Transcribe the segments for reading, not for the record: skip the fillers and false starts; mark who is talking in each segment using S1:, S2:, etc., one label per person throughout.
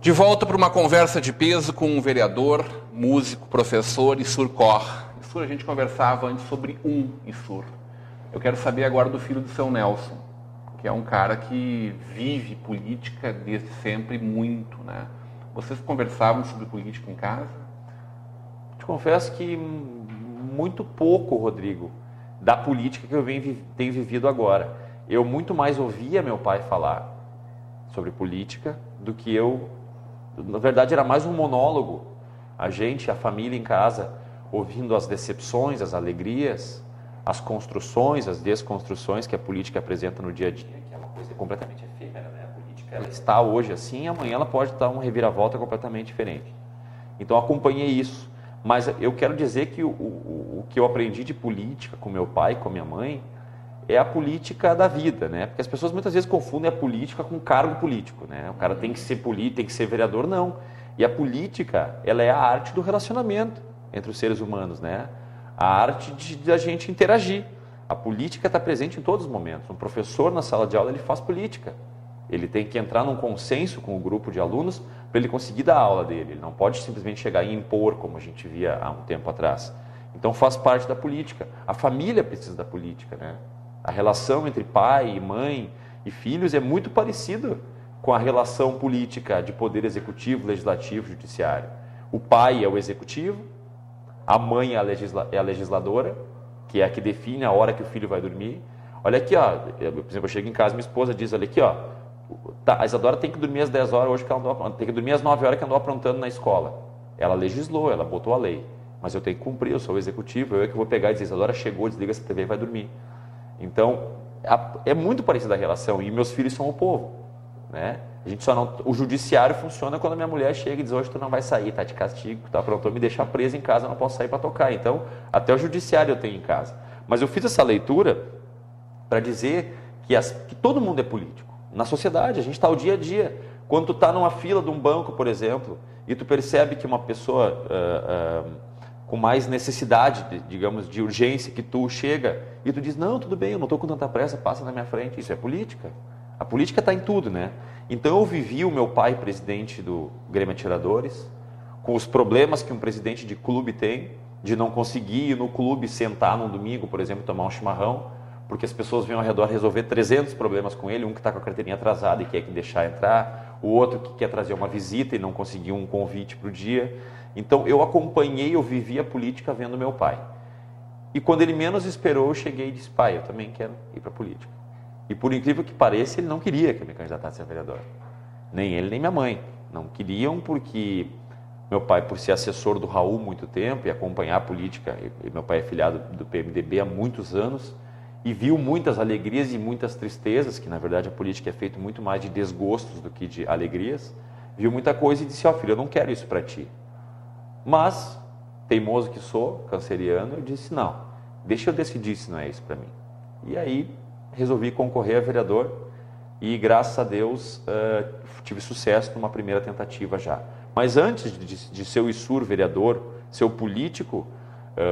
S1: De volta para uma conversa de peso com um vereador, músico, professor e Surcor. A gente conversava antes sobre Isur. Eu quero saber agora do filho do seu Nelson, que é um cara que vive política desde sempre muito, né? Vocês conversavam sobre política em casa?
S2: Te confesso que muito pouco, Rodrigo, da política que eu tenho vivido agora. Eu muito mais ouvia meu pai falar sobre política do que eu... Na verdade, era mais um monólogo. A família em casa, ouvindo as decepções, as alegrias, as construções, as desconstruções que a política apresenta no dia a dia, que é uma coisa completamente efêmera, né? A política ela está hoje assim, amanhã ela pode estar uma reviravolta completamente diferente. Então, acompanhei isso. Mas eu quero dizer que o que eu aprendi de política com meu pai, com minha mãe, é a política da vida, né? Porque as pessoas muitas vezes confundem a política com cargo político, né? O cara tem que ser político, tem que ser vereador, não. E a política, ela é a arte do relacionamento entre os seres humanos, né? A arte de a gente interagir. A política está presente em todos os momentos. Um professor na sala de aula, ele faz política. Ele tem que entrar num consenso com o grupo de alunos para ele conseguir dar a aula dele. Ele não pode simplesmente chegar e impor, como a gente via há um tempo atrás. Então faz parte da política. A família precisa da política, né? A relação entre pai, mãe e filhos é muito parecida com a relação política de poder executivo, legislativo, judiciário. O pai é o executivo, a mãe é a legisladora, que é a que define a hora que o filho vai dormir. Olha aqui, ó, por exemplo, eu chego em casa, minha esposa diz, olha aqui, ó, tá, a Isadora tem que dormir às 10 horas hoje, que ela andou, tem que dormir às 9 horas que andou aprontando na escola. Ela legislou, ela botou a lei, mas eu tenho que cumprir, eu sou o executivo, eu é que vou pegar e dizer, Isadora chegou, desliga essa TV e vai dormir. Então, é muito parecida a relação, e meus filhos são o povo, né? A gente só não, o judiciário funciona quando a minha mulher chega e diz, hoje tu não vai sair, tá de castigo, tá pronto, me deixar presa em casa, eu não posso sair para tocar. Então, até o judiciário eu tenho em casa. Mas eu fiz essa leitura para dizer que todo mundo é político. Na sociedade, a gente está o dia a dia. Quando tu está numa fila de um banco, por exemplo, e tu percebe que uma pessoa com mais necessidade, digamos, de urgência, que tu chega e tu diz, não, tudo bem, eu não estou com tanta pressa, passa na minha frente. Isso é política. A política está em tudo, né? Então eu vivi o meu pai presidente do Grêmio Atiradores, com os problemas que um presidente de clube tem, de não conseguir ir no clube sentar num domingo, por exemplo, tomar um chimarrão, porque as pessoas vêm ao redor resolver 300 problemas com ele, um que está com a carteirinha atrasada e quer que deixar entrar, o outro que quer trazer uma visita e não conseguiu um convite para o dia. Então eu acompanhei, eu vivi a política vendo meu pai. E quando ele menos esperou, eu cheguei e disse, pai, eu também quero ir para a política. E por incrível que pareça, ele não queria que eu me candidatasse a vereador. Nem ele, nem minha mãe. Não queriam porque meu pai, por ser assessor do Raul muito tempo e acompanhar a política, e meu pai é filiado do PMDB há muitos anos, e viu muitas alegrias e muitas tristezas, que na verdade a política é feita muito mais de desgostos do que de alegrias, viu muita coisa e disse, ó filho, eu não quero isso para ti. Mas, teimoso que sou, canceriano, eu disse, não, deixa eu decidir se não é isso para mim. E aí resolvi concorrer a vereador e, graças a Deus, tive sucesso numa primeira tentativa já. Mas antes de ser o Isur vereador, ser o político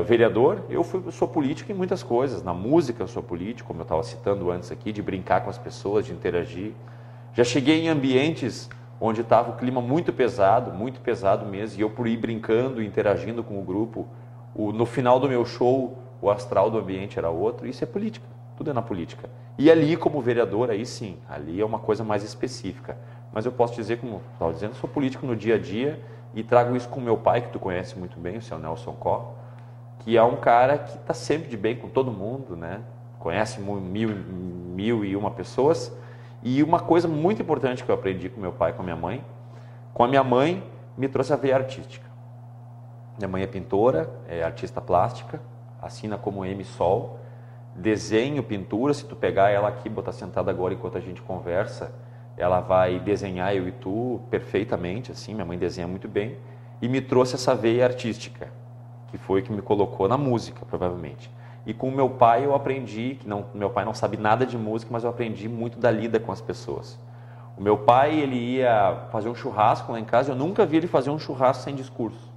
S2: vereador, eu sou político em muitas coisas. Na música eu sou político, como eu estava citando antes aqui, de brincar com as pessoas, de interagir. Já cheguei em ambientes onde estava o clima muito pesado mesmo, e eu por ir brincando, interagindo com o grupo, no final do meu show, o astral do ambiente era outro. Isso é política. Tudo é na política. E ali, como vereador, aí sim, ali é uma coisa mais específica. Mas eu posso dizer, como estava dizendo, sou político no dia a dia e trago isso com meu pai, que tu conhece muito bem, o seu Nelson Có, que é um cara que está sempre de bem com todo mundo, né? Conhece mil e uma pessoas. E uma coisa muito importante que eu aprendi com meu pai e com a minha mãe me trouxe a veia artística. Minha mãe é pintora, é artista plástica, assina como M. Sol, desenho, pintura. Se tu pegar ela aqui, botar sentada agora enquanto a gente conversa, ela vai desenhar eu e tu perfeitamente, assim, minha mãe desenha muito bem, e me trouxe essa veia artística, que foi que me colocou na música, provavelmente. E com o meu pai eu aprendi, meu pai não sabe nada de música, mas eu aprendi muito da lida com as pessoas. O meu pai, ele ia fazer um churrasco lá em casa, eu nunca vi ele fazer um churrasco sem discurso.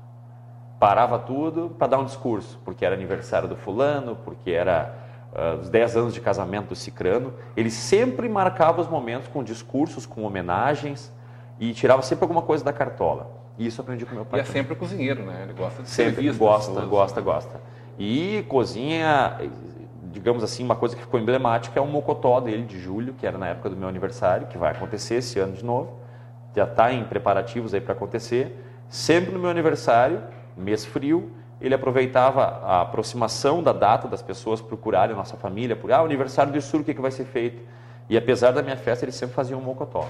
S2: Parava tudo para dar um discurso, porque era aniversário do fulano, porque era os 10 anos de casamento do cicrano. Ele sempre marcava os momentos com discursos, com homenagens, e tirava sempre alguma coisa da cartola. E isso eu aprendi com meu pai.
S1: E é sempre cozinheiro, né? Ele gosta de
S2: sempre
S1: serviço.
S2: gosta. E cozinha, digamos assim, uma coisa que ficou emblemática é o mocotó dele de julho, que era na época do meu aniversário, que vai acontecer esse ano de novo. Já está em preparativos aí para acontecer. Sempre no meu aniversário, mês frio, ele aproveitava a aproximação da data das pessoas procurarem a nossa família, por aniversário do ISUR, o que vai ser feito? E apesar da minha festa, ele sempre fazia um mocotó,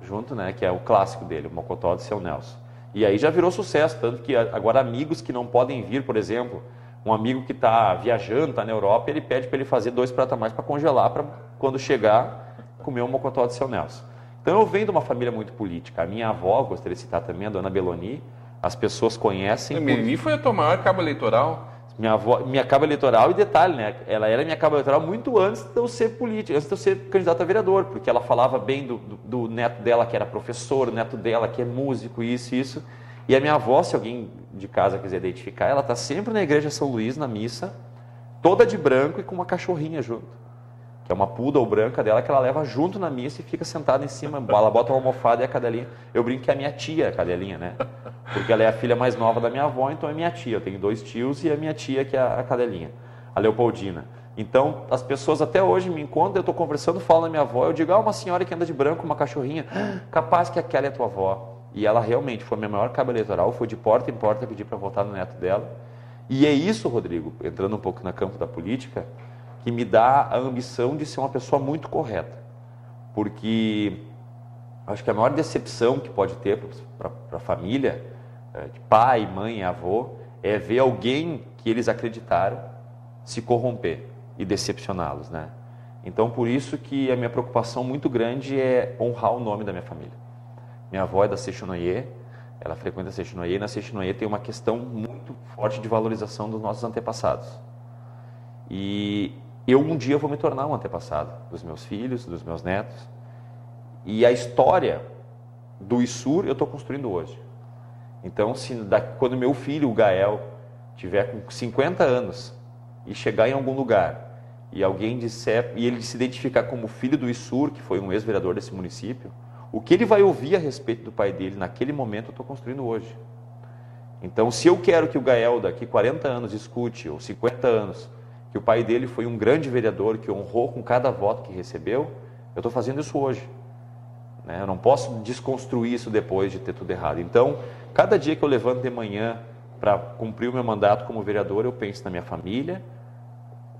S2: junto, né, que é o clássico dele, o mocotó de Seu Nelson. E aí já virou sucesso, tanto que agora amigos que não podem vir, por exemplo, um amigo que está viajando, está na Europa, ele pede para ele fazer 2 pratos a mais para congelar, para quando chegar, comer um mocotó de Seu Nelson. Então eu venho de uma família muito política. A minha avó, gostaria de citar também, a dona Beloni, as pessoas conhecem.
S1: A Beloni foi a tua maior cabo eleitoral?
S2: Minha avó, minha cabo eleitoral, e detalhe, né? Ela era minha cabo eleitoral muito antes de eu ser política, antes de eu ser candidato a vereador, porque ela falava bem do neto dela, que era professor, o neto dela, que é músico, isso. E a minha avó, se alguém de casa quiser identificar, ela está sempre na igreja São Luís, na missa, toda de branco e com uma cachorrinha junto. Que é uma poodle branca dela que ela leva junto na missa e fica sentada em cima, ela bota uma almofada e a cadelinha. Eu brinco que é a minha tia, a cadelinha, né? Porque ela é a filha mais nova da minha avó, então é minha tia. Eu tenho 2 tios e a minha tia que é a cadelinha, a Leopoldina. Então, as pessoas até hoje me encontram, eu estou conversando, falam da minha avó, eu digo, uma senhora que anda de branco, uma cachorrinha, capaz que aquela é tua avó. E ela realmente foi a minha maior cabo eleitoral, foi de porta em porta pedir para votar no neto dela. E é isso, Rodrigo, entrando um pouco no campo da política, que me dá a ambição de ser uma pessoa muito correta. Porque acho que a maior decepção que pode ter para a família, de pai, mãe, avô, é ver alguém que eles acreditaram se corromper e decepcioná-los, né? Então, por isso que a minha preocupação muito grande é honrar o nome da minha família. Minha avó é da Seixonoye, ela frequenta a Seixonoye, e na Seixonoye tem uma questão muito forte de valorização dos nossos antepassados. E eu um dia vou me tornar um antepassado dos meus filhos, dos meus netos. E a história do ISUR eu estou construindo hoje. Então, quando meu filho, o Gael, tiver com 50 anos e chegar em algum lugar e alguém disser, e ele se identificar como filho do ISUR, que foi um ex-vereador desse município, o que ele vai ouvir a respeito do pai dele naquele momento eu estou construindo hoje. Então, se eu quero que o Gael daqui 40 anos escute, ou 50 anos, que o pai dele foi um grande vereador que honrou com cada voto que recebeu, eu estou fazendo isso hoje. Eu não posso desconstruir isso depois de ter tudo errado. Então, cada dia que eu levanto de manhã para cumprir o meu mandato como vereador, eu penso na minha família,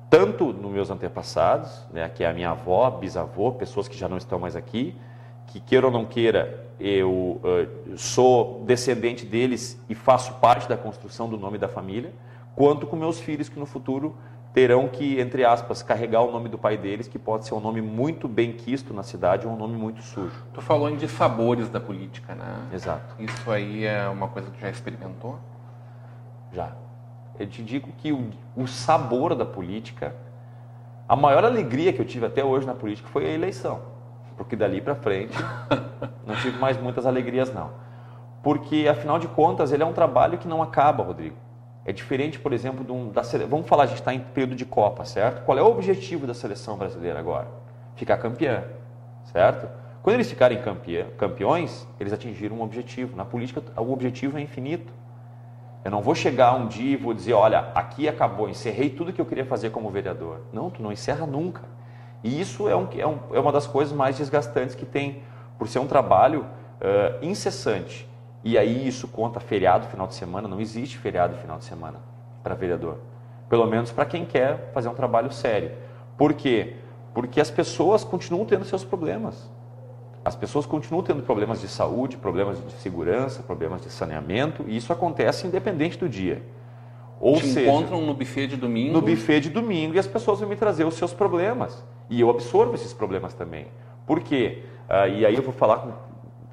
S2: tanto nos meus antepassados, que é a minha avó, bisavô, pessoas que já não estão mais aqui, que queira ou não queira, eu sou descendente deles e faço parte da construção do nome da família, quanto com meus filhos que no futuro terão que, entre aspas, carregar o nome do pai deles, que pode ser um nome muito bem quisto na cidade ou um nome muito sujo.
S1: Tu falou em dissabores da política, né?
S2: Exato.
S1: Isso aí é uma coisa que tu já experimentou?
S2: Já. Eu te digo que o sabor da política, a maior alegria que eu tive até hoje na política foi a eleição. Porque dali para frente não tive mais muitas alegrias, não. Porque, afinal de contas, ele é um trabalho que não acaba, Rodrigo. É diferente, por exemplo, vamos falar, a gente está em período de Copa, certo? Qual é o objetivo da seleção brasileira agora? Ficar campeã, certo? Quando eles ficarem campeões, eles atingiram um objetivo. Na política, o objetivo é infinito. Eu não vou chegar um dia e vou dizer, olha, aqui acabou, encerrei tudo que eu queria fazer como vereador. Não, tu não encerra nunca. E isso é uma das coisas mais desgastantes que tem, por ser um trabalho incessante. E aí isso conta feriado, final de semana, não existe feriado final de semana para vereador. Pelo menos para quem quer fazer um trabalho sério. Por quê? Porque as pessoas continuam tendo seus problemas. As pessoas continuam tendo problemas de saúde, problemas de segurança, problemas de saneamento, e isso acontece independente do dia. Ou seja,
S1: encontram no buffet de domingo?
S2: No buffet de domingo, e as pessoas vão me trazer os seus problemas. E eu absorvo esses problemas também. Por quê? E aí eu vou falar com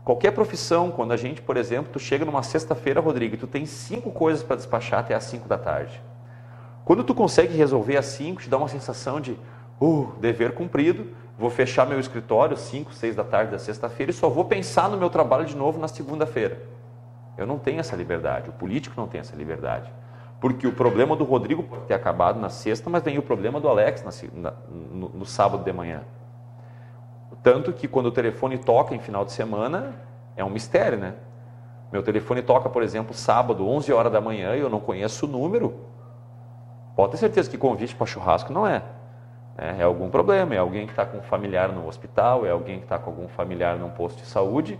S2: qualquer profissão, quando a gente, por exemplo, tu chega numa sexta-feira, Rodrigo, e tu tem 5 coisas para despachar até às 5 da tarde. Quando tu consegue resolver às 5, te dá uma sensação de dever cumprido, vou fechar meu escritório 5, 6 da tarde da sexta-feira e só vou pensar no meu trabalho de novo na segunda-feira. Eu não tenho essa liberdade, o político não tem essa liberdade. Porque o problema do Rodrigo pode ter acabado na sexta, mas vem o problema do Alex no sábado de manhã. Tanto que quando o telefone toca em final de semana, é um mistério, né? Meu telefone toca, por exemplo, sábado, 11 horas da manhã, e eu não conheço o número. Pode ter certeza que convite para churrasco não é. É algum problema, é alguém que está com um familiar no hospital, é alguém que está com algum familiar num posto de saúde.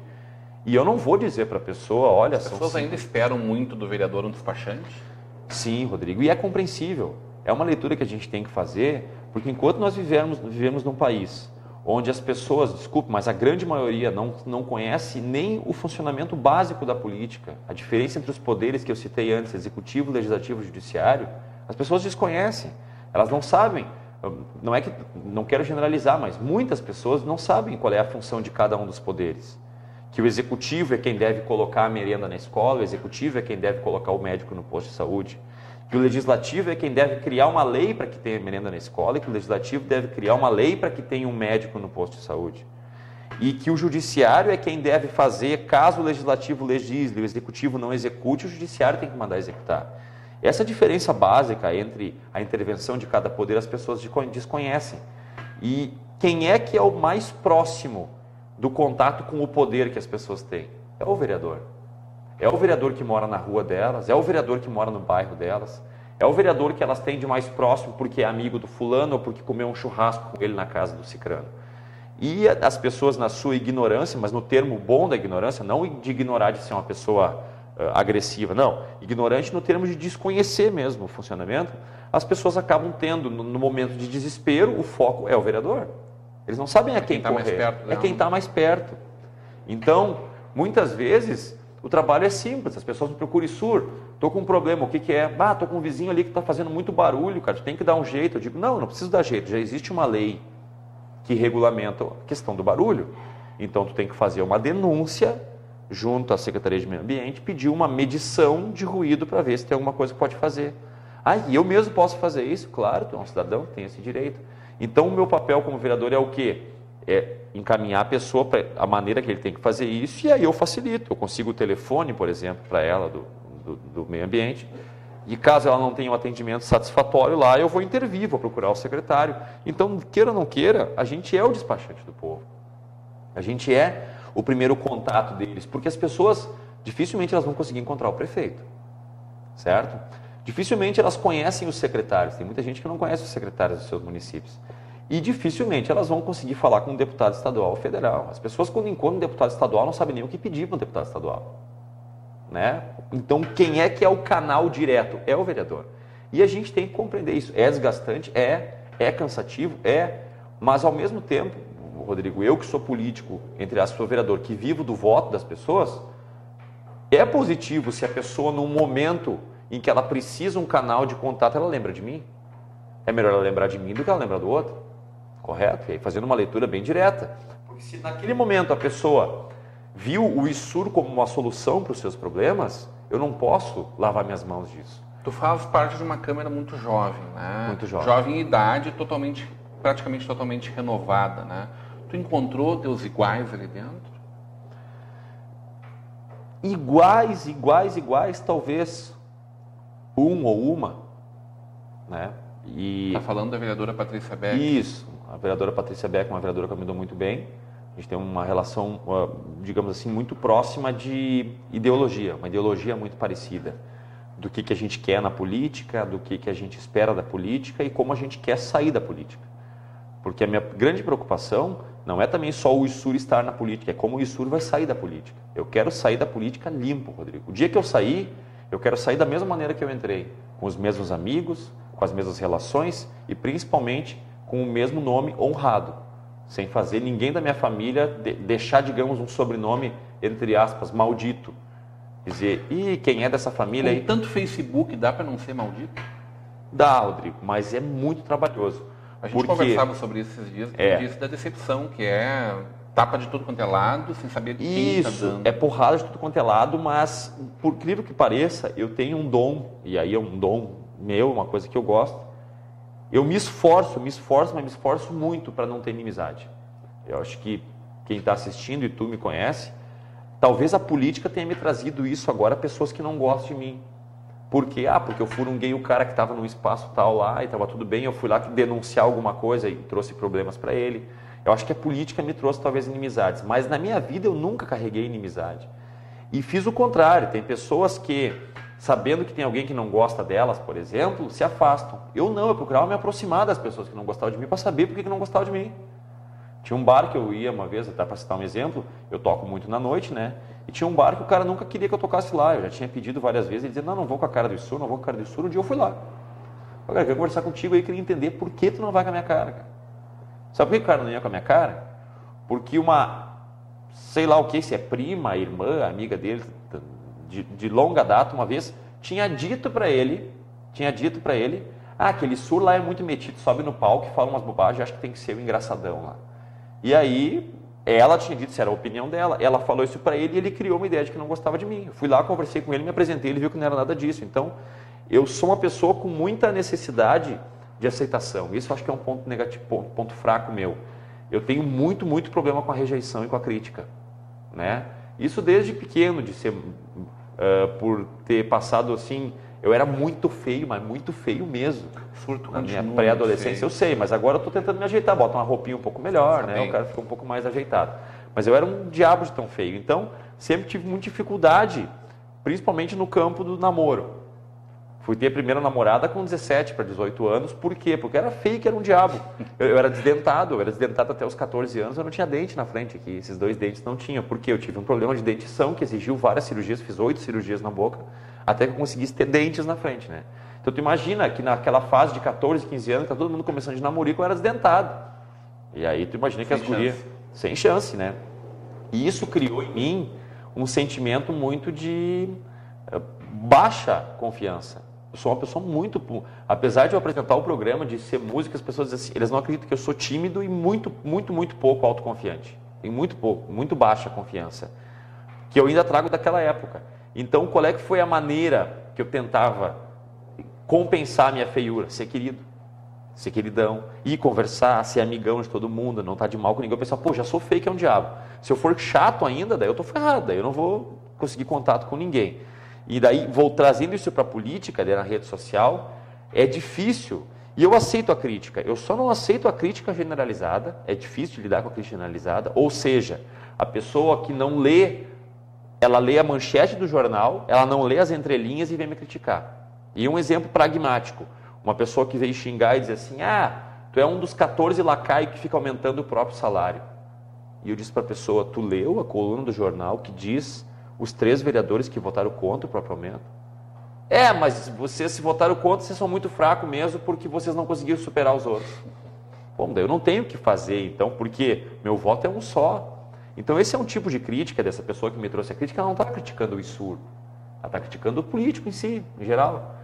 S2: E eu não vou dizer para a pessoa, olha...
S1: As pessoas ainda esperam muito do vereador um despachante?
S2: Sim, Rodrigo, e é compreensível. É uma leitura que a gente tem que fazer, porque enquanto nós vivemos num país onde as pessoas, desculpe, mas a grande maioria não conhece nem o funcionamento básico da política, a diferença entre os poderes que eu citei antes, executivo, legislativo e judiciário, as pessoas desconhecem, elas não sabem. Não é que, não quero generalizar, mas muitas pessoas não sabem qual é a função de cada um dos poderes. Que o executivo é quem deve colocar a merenda na escola, o executivo é quem deve colocar o médico no posto de saúde. Que o legislativo é quem deve criar uma lei para que tenha merenda na escola e que o legislativo deve criar uma lei para que tenha um médico no posto de saúde. E que o judiciário é quem deve fazer, caso o legislativo legisle, o executivo não execute, o judiciário tem que mandar executar. Essa diferença básica entre a intervenção de cada poder as pessoas desconhecem. E quem é que é o mais próximo do contato com o poder que as pessoas têm? É o vereador. É o vereador que mora na rua delas, é o vereador que mora no bairro delas, é o vereador que elas têm de mais próximo porque é amigo do fulano ou porque comeu um churrasco com ele na casa do cicrano. E as pessoas, na sua ignorância, mas no termo bom da ignorância, não de ignorar de ser uma pessoa agressiva, não, ignorante no termo de desconhecer mesmo o funcionamento, as pessoas acabam tendo, no momento de desespero, o foco é o vereador. Eles não sabem a quem
S1: tá
S2: correr,
S1: perto,
S2: é quem está mais perto. Então, muitas vezes, o trabalho é simples, as pessoas me procuram, Sur, estou com um problema, o que é? Estou com um vizinho ali que está fazendo muito barulho, cara, tu tem que dar um jeito. Eu digo, não preciso dar jeito, já existe uma lei que regulamenta a questão do barulho. Então, tu tem que fazer uma denúncia junto à Secretaria de Meio Ambiente, pedir uma medição de ruído para ver se tem alguma coisa que pode fazer. E eu mesmo posso fazer isso? Claro, tu é um cidadão, tem esse direito. Então, o meu papel como vereador é o quê? É encaminhar a pessoa para a maneira que ele tem que fazer isso, e aí eu facilito. Eu consigo o telefone, por exemplo, para ela do meio ambiente, e caso ela não tenha um atendimento satisfatório lá, eu vou intervir, vou procurar o secretário. Então, queira ou não queira, a gente é o despachante do povo. A gente é o primeiro contato deles, porque as pessoas, dificilmente elas vão conseguir encontrar o prefeito, certo? Dificilmente elas conhecem os secretários, tem muita gente que não conhece os secretários dos seus municípios. E dificilmente elas vão conseguir falar com um deputado estadual ou federal. As pessoas, quando encontram um deputado estadual, não sabem nem o que pedir para um deputado estadual. Né? Então, quem é que é o canal direto? É o vereador. E a gente tem que compreender isso. É desgastante? É cansativo? Mas ao mesmo tempo, Rodrigo, eu que sou político, entre aspas, sou vereador, que vivo do voto das pessoas, é positivo se a pessoa, num momento em que ela precisa um canal de contato, ela lembra de mim. É melhor ela lembrar de mim do que ela lembrar do outro. Correto? E aí, fazendo uma leitura bem direta. Porque se naquele momento a pessoa viu o ISUR como uma solução para os seus problemas, eu não posso lavar minhas mãos disso.
S1: Tu faz parte de uma Câmara muito jovem, né?
S2: Muito jovem.
S1: Jovem em idade, praticamente totalmente renovada, né? Tu encontrou teus iguais ali dentro?
S2: Iguais, talvez um ou uma, né?
S1: Está falando da vereadora Patrícia Beck?
S2: Isso, a vereadora Patrícia Beck é uma vereadora que eu me dou muito bem. A gente tem uma relação, digamos assim, muito próxima de ideologia, uma ideologia muito parecida. Do que a gente quer na política, do que a gente espera da política e como a gente quer sair da política. Porque a minha grande preocupação não é também só o ISUR estar na política, é como o ISUR vai sair da política. Eu quero sair da política limpo, Rodrigo. O dia que eu sair, eu quero sair da mesma maneira que eu entrei, com os mesmos amigos, com as mesmas relações e principalmente com o mesmo nome honrado, sem fazer ninguém da minha família deixar, digamos, um sobrenome, entre aspas, maldito. Dizer, quem é dessa família aí?
S1: Com tanto Facebook, dá para não ser maldito?
S2: Dá, Rodrigo, mas é muito trabalhoso.
S1: A gente conversava sobre isso esses dias, disse da decepção, que é tapa de tudo quanto é lado, sem saber de quem está dando.
S2: É porrada de tudo quanto é lado, mas, por incrível que pareça, eu tenho um dom, e aí é um dom meu, uma coisa que eu gosto. Eu me esforço, mas me esforço muito para não ter inimizade. Eu acho que quem está assistindo e tu me conhece, talvez a política tenha me trazido isso agora, pessoas que não gostam de mim. Por quê? Porque eu furunguei o cara que estava no espaço tal lá e estava tudo bem, eu fui lá denunciar alguma coisa e trouxe problemas para ele. Eu acho que a política me trouxe talvez inimizades, mas na minha vida eu nunca carreguei inimizade. E fiz o contrário, tem pessoas que, sabendo que tem alguém que não gosta delas, por exemplo, se afastam. Eu não, eu procurava me aproximar das pessoas que não gostavam de mim para saber por que não gostavam de mim. Tinha um bar que eu ia uma vez, até para citar um exemplo, eu toco muito na noite, né? E tinha um bar que o cara nunca queria que eu tocasse lá. Eu já tinha pedido várias vezes, ele dizia, não vou com a cara do Issur, não vou com a cara do Issur. Um dia eu fui lá. Cara, eu quero conversar contigo aí, queria entender por que tu não vai com a minha cara, cara. Sabe por que o cara não ia com a minha cara? Porque sei lá o que, se é prima, irmã, amiga dele, de longa data, uma vez, tinha dito para ele, aquele Issur lá é muito metido, sobe no palco e fala umas bobagens, acho que tem que ser o engraçadão lá. E aí, ela tinha dito, isso era a opinião dela, ela falou isso para ele e ele criou uma ideia de que não gostava de mim. Eu fui lá, conversei com ele, me apresentei, ele viu que não era nada disso. Então, eu sou uma pessoa com muita necessidade de aceitação. Isso eu acho que é um ponto negativo, ponto fraco meu. Eu tenho muito problema com a rejeição e com a crítica, né? Isso desde pequeno, de ser, por ter passado assim, eu era muito feio, mas muito feio mesmo. Na minha pré-adolescência, eu sei, mas agora eu estou tentando me ajeitar, boto uma roupinha um pouco melhor, né? O cara fica um pouco mais ajeitado. Mas eu era um diabo de tão feio, então sempre tive muita dificuldade, principalmente no campo do namoro. Fui ter a primeira namorada com 17 para 18 anos, por quê? Porque era feio, que era um diabo. Eu era desdentado até os 14 anos, eu não tinha dente na frente aqui, esses 2 dentes não tinha, porque eu tive um problema de dentição que exigiu várias cirurgias, fiz 8 cirurgias na boca, até que eu conseguisse ter dentes na frente, né? Então tu imagina que naquela fase de 14, 15 anos, tá todo mundo começando de namorico, eu era desdentado. E aí tu imagina que as gurias, sem chance, né? E isso criou em mim um sentimento muito de baixa confiança. Eu sou uma pessoa muito... Apesar de eu apresentar o programa, de ser música, as pessoas dizem assim, eles não acreditam que eu sou tímido e muito pouco autoconfiante. Tem muito baixa confiança. Que eu ainda trago daquela época. Então, qual é que foi a maneira que eu tentava compensar a minha feiura? Ser querido, ser queridão, ir conversar, ser amigão de todo mundo, não estar de mal com ninguém. Eu pensava, pô, já sou feio que é um diabo. Se eu for chato ainda, daí eu tô ferrado, daí eu não vou conseguir contato com ninguém. E daí, vou trazendo isso para a política, na rede social, é difícil. E eu aceito a crítica. Eu só não aceito a crítica generalizada. É difícil de lidar com a crítica generalizada. Ou seja, a pessoa que não lê, ela lê a manchete do jornal, ela não lê as entrelinhas e vem me criticar. E um exemplo pragmático. Uma pessoa que veio xingar e dizer assim, tu é um dos 14 lacaios que fica aumentando o próprio salário. E eu disse para a pessoa, tu leu a coluna do jornal que diz os 3 vereadores que votaram contra o próprio aumento? Mas vocês se votaram contra, vocês são muito fracos mesmo porque vocês não conseguiram superar os outros. Bom, daí eu não tenho o que fazer então, porque meu voto é um só. Então esse é um tipo de crítica dessa pessoa que me trouxe a crítica, ela não está criticando o Issur, ela está criticando o político em si, em geral.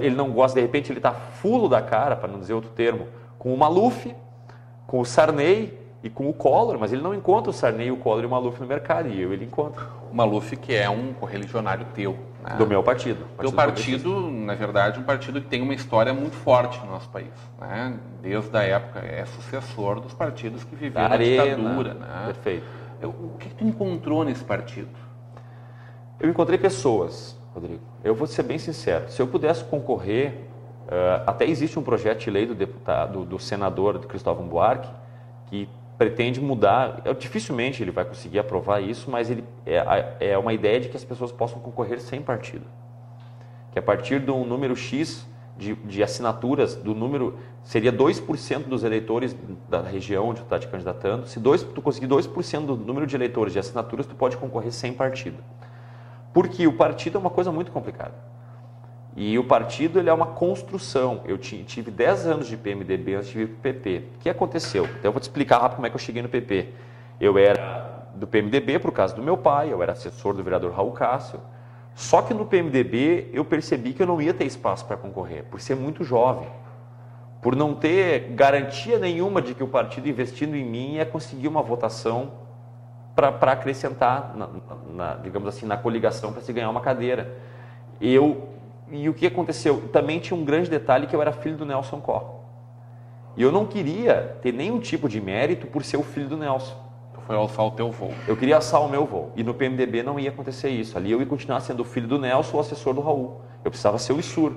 S2: Ele não gosta, de repente ele está fulo da cara, para não dizer outro termo, com o Maluf, com o Sarney e com o Collor, mas ele não encontra o Sarney, o Collor e o Maluf no mercado, e ele encontra.
S1: O Maluf, que é um correligionário teu. Né?
S2: Do meu partido.
S1: Teu partido, na verdade, um partido que tem uma história muito forte no nosso país. Né? Desde a época, é sucessor dos partidos que viveram a ditadura. Né?
S2: Perfeito.
S1: O que tu encontrou nesse partido?
S2: Eu encontrei pessoas, Rodrigo. Eu vou ser bem sincero. Se eu pudesse concorrer, até existe um projeto de lei do senador Cristóvão Buarque, que pretende mudar, dificilmente ele vai conseguir aprovar isso, mas ele é uma ideia de que as pessoas possam concorrer sem partido. Que a partir de um número X de assinaturas, seria 2% dos eleitores da região onde tu está te candidatando. Se tu conseguir 2% do número de eleitores de assinaturas, tu pode concorrer sem partido. Porque o partido é uma coisa muito complicada. E o partido ele é uma construção. Eu tive 10 anos de PMDB antes de vir para o PP. O que aconteceu? Então eu vou te explicar rápido como é que eu cheguei no PP. Eu era do PMDB por causa do meu pai, eu era assessor do vereador Raul Cássio. Só que no PMDB eu percebi que eu não ia ter espaço para concorrer, por ser muito jovem. Por não ter garantia nenhuma de que o partido investindo em mim ia conseguir uma votação para acrescentar, digamos assim, na coligação para se ganhar uma cadeira. E o que aconteceu? Também tinha um grande detalhe que eu era filho do Nelson Có. E eu não queria ter nenhum tipo de mérito por ser o filho do Nelson.
S1: Tu foi alçar o teu voo.
S2: Eu queria alçar o meu voo. E no PMDB não ia acontecer isso. Ali eu ia continuar sendo o filho do Nelson ou assessor do Raul. Eu precisava ser o Issur.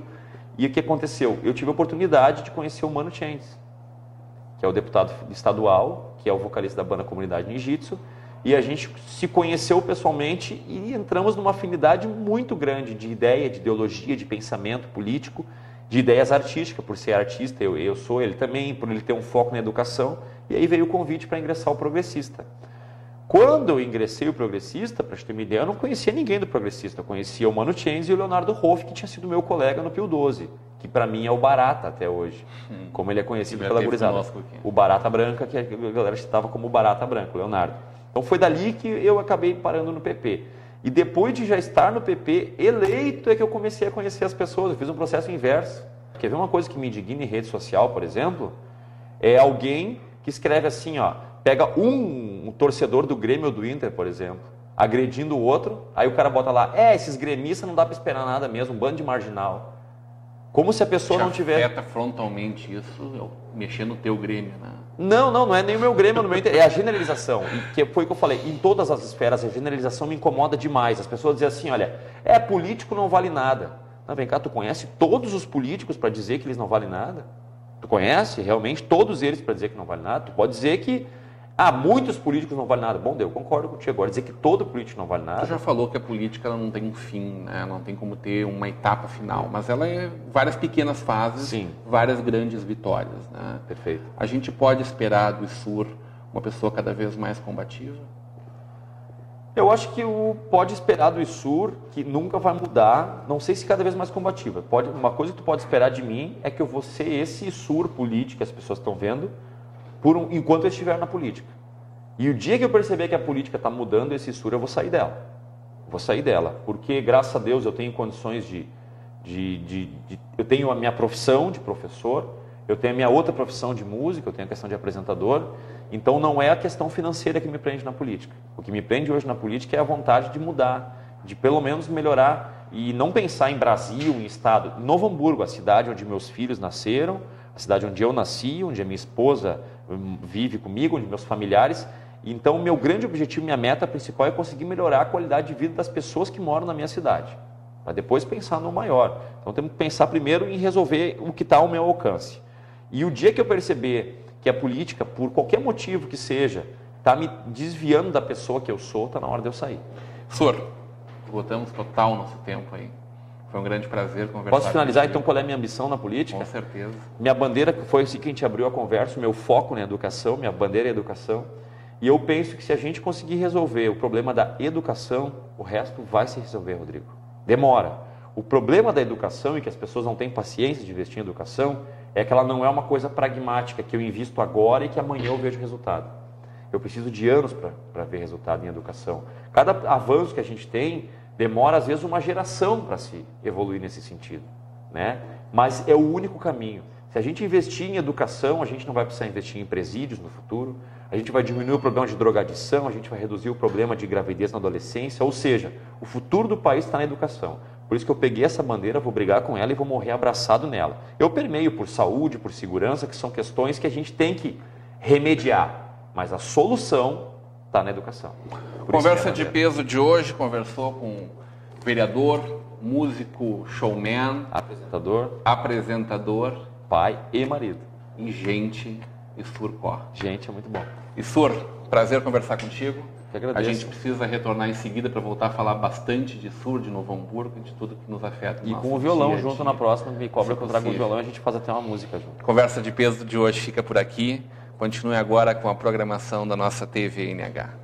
S2: E o que aconteceu? Eu tive a oportunidade de conhecer o Mano Chentes, que é o deputado estadual que é o vocalista da banda Comunidade Ninjitsu, e a gente se conheceu pessoalmente e entramos numa afinidade muito grande de ideia, de ideologia, de pensamento político, de ideias artísticas, por ser artista, eu sou, ele também, por ele ter um foco na educação, e aí veio o convite para ingressar o Progressista. Quando eu ingressei o Progressista, para te ter uma ideia, eu não conhecia ninguém do Progressista, eu conhecia o Mano Chains e o Leonardo Hoff, que tinha sido meu colega no Pio 12, que para mim é o Barata até hoje, como ele é conhecido pela gurizada. O Barata Branca, que a galera citava como Barata Branca, o Leonardo. Então foi dali que eu acabei parando no PP. E depois de já estar no PP, eleito, é que eu comecei a conhecer as pessoas. Eu fiz um processo inverso. Quer ver uma coisa que me indigna em rede social, por exemplo? É alguém que escreve assim, ó, pega um torcedor do Grêmio ou do Inter, por exemplo, agredindo o outro, aí o cara bota lá, esses gremistas não dá para esperar nada mesmo, um bando de marginal. Como se a pessoa não tivesse...
S1: afeta frontalmente isso, mexer no teu Grêmio, né?
S2: Não é nem o meu Grêmio, no meu Inter, é a generalização. E que foi o que eu falei, em todas as esferas, a generalização me incomoda demais. As pessoas dizem assim, olha, político não vale nada. Não, vem cá, tu conhece todos os políticos para dizer que eles não valem nada? Tu conhece realmente todos eles para dizer que não vale nada? Tu pode dizer que muitos políticos não valem nada. Bom, eu concordo contigo agora. Dizer que todo político não vale nada...
S1: Tu já falou que a política ela não tem um fim, né? Não tem como ter uma etapa final, mas ela é várias pequenas fases,
S2: sim,
S1: várias grandes vitórias, né?
S2: Perfeito.
S1: A gente pode esperar do ISUR uma pessoa cada vez mais combativa?
S2: Eu acho que pode esperar do ISUR, que nunca vai mudar, não sei se cada vez mais combativa. Uma coisa que tu pode esperar de mim é que eu vou ser esse ISUR político que as pessoas estão vendo, enquanto eu estiver na política. E o dia que eu perceber que a política está mudando esse ISUR, eu vou sair dela. Porque, graças a Deus, eu tenho condições eu tenho a minha profissão de professor, eu tenho a minha outra profissão de músico, eu tenho a questão de apresentador. Então, não é a questão financeira que me prende na política. O que me prende hoje na política é a vontade de mudar, de pelo menos melhorar e não pensar em Brasil, em Estado. Novo Hamburgo, a cidade onde meus filhos nasceram, a cidade onde eu nasci, onde a minha esposa vive comigo, onde meus familiares. Então, meu grande objetivo, minha meta principal é conseguir melhorar a qualidade de vida das pessoas que moram na minha cidade, para depois pensar no maior. Então, temos que pensar primeiro em resolver o que está ao meu alcance. E o dia que eu perceber que a política, por qualquer motivo que seja, está me desviando da pessoa que eu sou, está na hora de eu sair.
S1: Sor, botamos total nosso tempo aí. Foi um grande prazer conversar.
S2: Posso finalizar então qual é a minha ambição na política?
S1: Com certeza.
S2: Minha bandeira, foi assim que a gente abriu a conversa, meu foco na educação, minha bandeira é a educação. E eu penso que se a gente conseguir resolver o problema da educação, o resto vai se resolver, Rodrigo. Demora. O problema da educação, e que as pessoas não têm paciência de investir em educação, é que ela não é uma coisa pragmática, que eu invisto agora e que amanhã eu vejo resultado. Eu preciso de anos para ver resultado em educação. Cada avanço que a gente tem demora, às vezes, uma geração para se evoluir nesse sentido, né? Mas é o único caminho. Se a gente investir em educação, a gente não vai precisar investir em presídios no futuro, a gente vai diminuir o problema de drogadição, a gente vai reduzir o problema de gravidez na adolescência, ou seja, o futuro do país está na educação. Por isso que eu peguei essa bandeira, vou brigar com ela e vou morrer abraçado nela. Eu permeio por saúde, por segurança, que são questões que a gente tem que remediar, mas a solução está na educação.
S1: Conversa de peso de hoje, conversou com vereador, músico, showman, apresentador,
S2: pai e marido.
S1: E gente, ISUR Cor.
S2: Gente, é muito bom.
S1: ISUR, prazer conversar contigo.
S2: Eu agradeço.
S1: A gente precisa retornar em seguida para voltar a falar bastante de ISUR, de Novo Hamburgo, de tudo que nos afeta.
S2: E com o violão junto na próxima, me cobra que eu trago o violão e a gente faz até uma música junto.
S1: Conversa de peso de hoje fica por aqui. Continue agora com a programação da nossa TV NH.